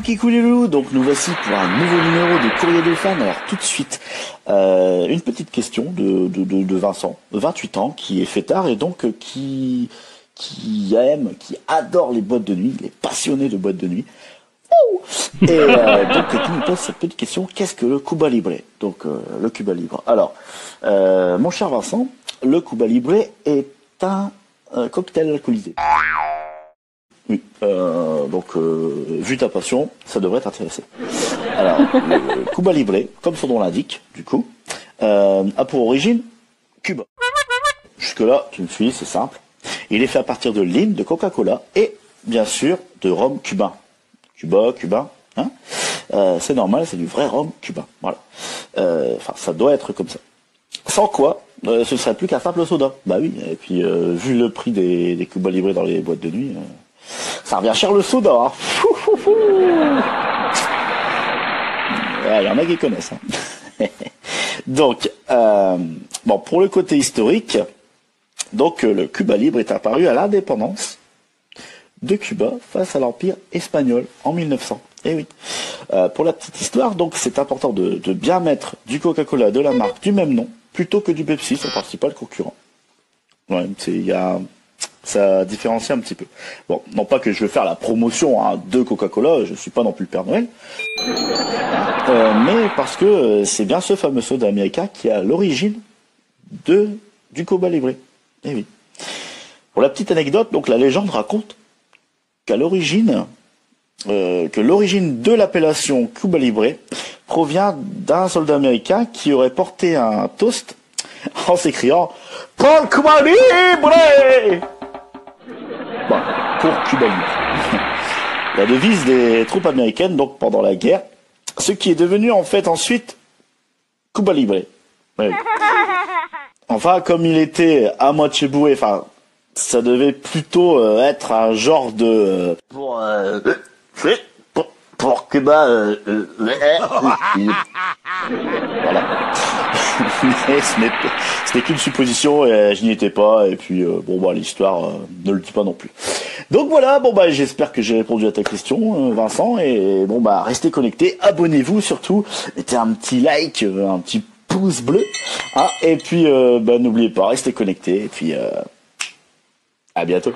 Cookie Coolilou, donc nous voici pour un nouveau numéro de Courrier des fans. Alors tout de suite, une petite question de Vincent, 28 ans, qui est fêtard et donc qui aime, qui adore les boîtes de nuit, il est passionné de boîtes de nuit. Et donc qui nous pose cette petite question, qu'est-ce que le Cuba Libre? Donc le Cuba Libre. Alors, mon cher Vincent, le Cuba Libre est un cocktail alcoolisé. Oui, donc vu ta passion, ça devrait t'intéresser. Alors, le Cuba Libre, comme son nom l'indique, du coup, a pour origine Cuba. Jusque-là, tu me suis, c'est simple. Il est fait à partir de l'hymne de Coca-Cola et, bien sûr, de rhum cubain. Cubain, hein, c'est normal, c'est du vrai rhum cubain. Voilà. Enfin, ça doit être comme ça. Sans quoi, ce serait plus qu'un simple soda. Bah oui, et puis vu le prix des Cuba Libre dans les boîtes de nuit, ça revient cher le soda. Hein. Il y en a qui connaissent. Hein. Donc, bon, pour le côté historique, donc le Cuba Libre est apparu à l'indépendance de Cuba face à l'Empire espagnol en 1900. Et oui. Pour la petite histoire, donc c'est important de bien mettre du Coca-Cola de la marque du même nom plutôt que du Pepsi, son principal concurrent. Ouais, ça différencie un petit peu. Bon, non pas que je veux faire la promotion hein, de Coca-Cola, je suis pas non plus le Père Noël, mais parce que c'est bien ce fameux soda américain qui est à l'origine du Cuba Libre. Et oui. Pour la petite anecdote, donc la légende raconte qu'à l'origine, que l'origine de l'appellation Cuba Libre provient d'un soldat américain qui aurait porté un toast en s'écriant pour Cuba Libre. Bon, pour Cuba Libre. La devise des troupes américaines, donc pendant la guerre, ce qui est devenu en fait ensuite Cuba Libre. Oui. Enfin, comme il était à moitié bourré, enfin, ça devait plutôt être un genre de pour Cuba. Voilà. Mais ce n'est qu'une supposition et je n'y étais pas et puis bon bah l'histoire ne le dit pas non plus. Donc voilà, bon bah j'espère que j'ai répondu à ta question Vincent et bon bah restez connectés, abonnez-vous surtout, mettez un petit like, un petit pouce bleu hein, et puis bah n'oubliez pas, restez connectés et puis à bientôt.